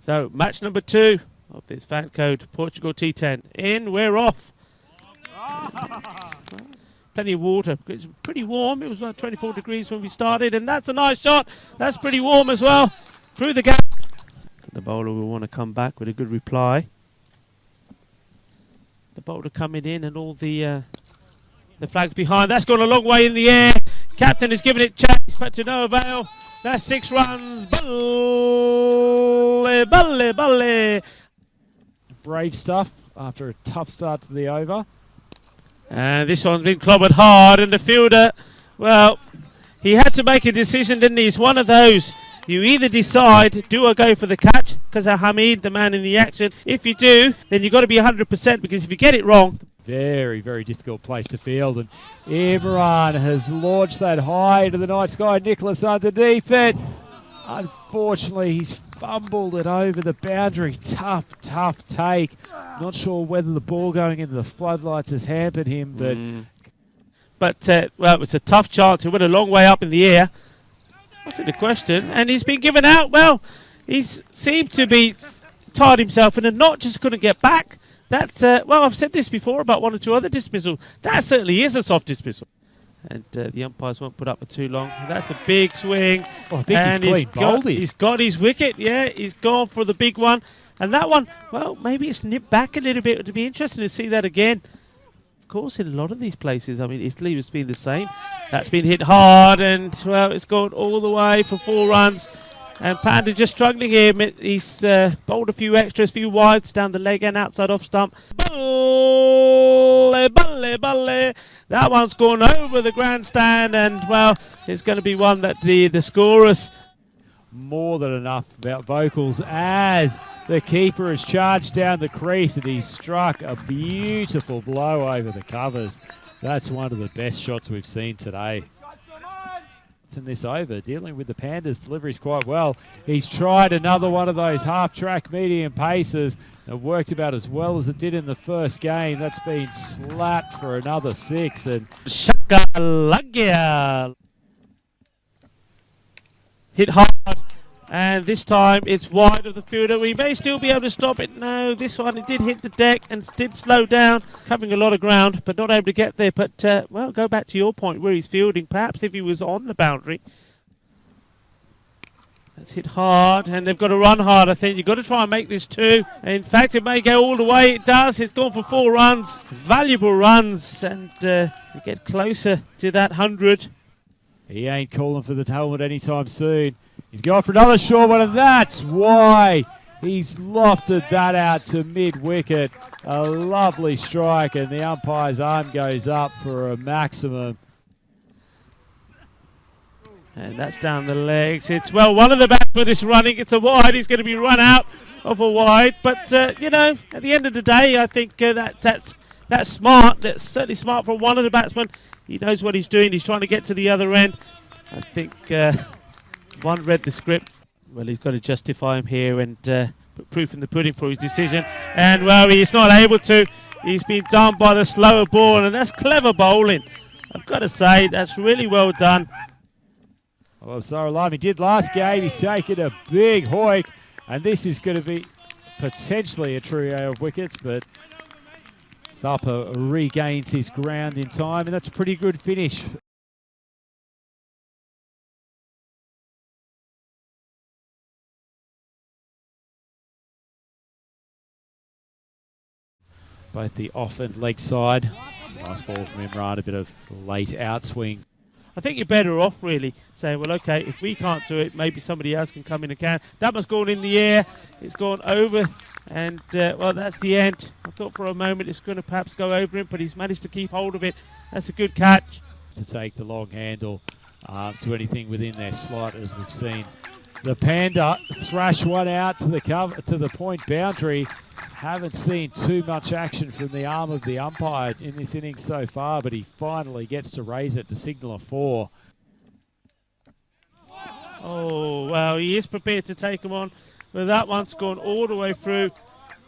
So match number 2 of this FanCode Portugal T10. In, we're off. Plenty of water. It's pretty warm. It was about 24 degrees when we started, and that's a nice shot. That's pretty warm as well. Through the gap. The bowler will want to come back with a good reply. The bowler coming in and all the flags behind. That's gone a long way in the air. Captain is giving it chase, but to no avail. That's 6 runs. Balle, balle, balle. Brave stuff after a tough start to the over. And this one's been clobbered hard, and the fielder, well, he had to make a decision, didn't he? It's one of those. You either decide, do I go for the catch, because Hamid, the man in the action. If you do, then you've got to be 100%, because if you get it wrong... Very, very difficult place to field, and Imran has launched that high into the night sky. Nicholas underneath it. Unfortunately, he's fumbled it over the boundary. Tough, tough take. Not sure whether the ball going into the floodlights has hampered him, but... well, it's a tough chance. He went a long way up in the air. What's the question? And he's been given out. Well, he's seemed to be tired himself and not just couldn't get back. That's, well, I've said this before about 1 or 2 other dismissals. That certainly is a soft dismissal. And the umpires won't put up for too long. That's a big swing. Oh, I think and he's clean he's got his wicket. Yeah, he's gone for the big one. And that one, well, maybe it's nipped back a little bit. It'd be interesting to see that again. Of course, in a lot of these places, I mean, Italy has been the same. That's been hit hard, and, well, it's gone all the way for 4 runs. And Panda just struggling here. He's bowled a few extras, few wides down the leg and outside off stump. Balle, balle, balle. That one's gone over the grandstand, and, well, it's going to be one that the scorers... More than enough about vocals as the keeper has charged down the crease, and he's struck a beautiful blow over the covers. That's one of the best shots we've seen today. In this over, dealing with the Pandas' deliveries quite well. He's tried another one of those half-track medium paces. It worked about as well as it did in the first game. That's been slapped for another 6. And Shakalagya. Hit hard, and this time it's wide of the fielder. We may still be able to stop it. No, this one, it did hit the deck and did slow down, covering a lot of ground, but not able to get there. But, well, go back to your point where he's fielding. Perhaps if he was on the boundary. That's hit hard, and they've got to run hard, I think. You've got to try and make this 2. In fact, it may go all the way. It does. It's gone for 4 runs. Valuable runs, and you get closer to that 100. He ain't calling for the helmet anytime soon. He's going for another short one, and that's why he's lofted that out to mid-wicket. A lovely strike, and the umpire's arm goes up for a maximum. And that's down the legs. It's, well, one of the batsmen is running. It's a wide. He's going to be run out of a wide. But, you know, at the end of the day, I think that's smart. That's certainly smart from one of the batsmen. He knows what he's doing. He's trying to get to the other end. I think one read the script. Well, he's got to justify him here and put proof in the pudding for his decision. And, well, he's not able to. He's been done by the slower ball, and that's clever bowling. I've got to say, that's really well done. Well, Saralam, he did last game. He's taken a big hoik, and this is going to be potentially a trio of wickets, but Thupper regains his ground in time, and that's a pretty good finish. Both the off and leg side. It's a nice ball from Imran, a bit of late outswing. I think you're better off really saying, well, okay, if we can't do it, maybe somebody else can come in and can. That one's gone in the air. It's gone over, and, well, that's the end. I thought for a moment it's going to perhaps go over him, but he's managed to keep hold of it. That's a good catch. To take the long handle to anything within their slot, as we've seen. The Panda thrash one out to the cover, to the point boundary. Haven't seen too much action from the arm of the umpire in this innings so far, but he finally gets to raise it to signal a 4. Oh, well, he is prepared to take him on, but that one's gone all the way through,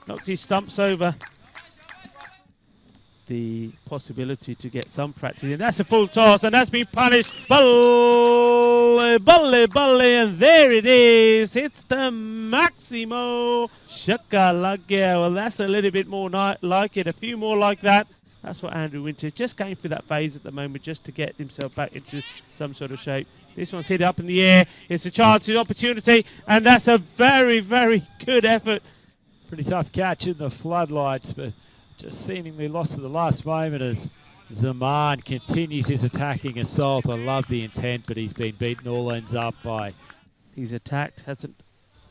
knocked his stumps over. The possibility to get some practice in. That's a full toss, and that's been punished. Ball! Bolle, bolle, bolle, and there it is. It's the Maximo Shakalaka. Well, that's a little bit more like it. A few more like that. That's what Andrew Winter is just going through that phase at the moment, just to get himself back into some sort of shape. This one's hit up in the air. It's a chance, an opportunity, and that's a very, very good effort. Pretty tough catch in the floodlights, but just seemingly lost at the last moment as Zaman continues his attacking assault. I love the intent, but he's been beaten all ends up by... He's attacked, hasn't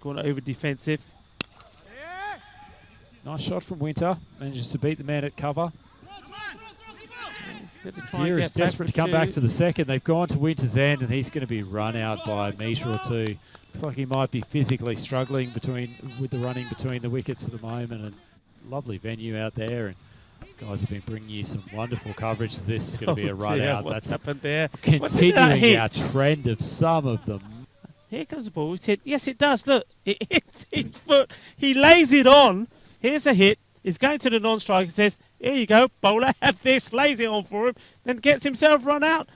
gone over defensive. Nice shot from Winter. Manages to beat the man at cover. Deer is desperate to come back for the second. They've gone to Winter's end, and he's going to be run out by a metre or two. Looks like he might be physically struggling with the running between the wickets at the moment. And lovely venue out there, and guys have been bringing you some wonderful coverage. This is going to be a run out. What's happened there? Continuing our trend of some of them. Here comes the ball. He said, yes, it does. Look, it hits his foot. He lays it on. Here's a hit. He's going to the non-striker, says, here you go, bowler, have this, lays it on for him, then gets himself run out.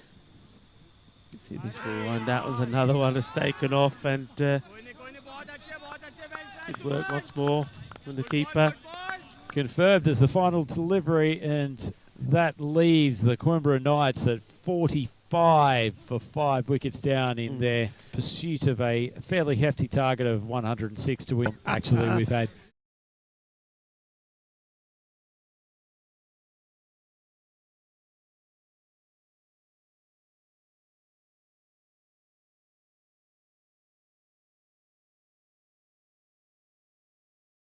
You see this ball, and that was another one that's taken off, and good work once more from the keeper. Confirmed as the final delivery, and that leaves the Coimbra Knights at 45 for 5 wickets down in their pursuit of a fairly hefty target of 106 to win. Actually, we've had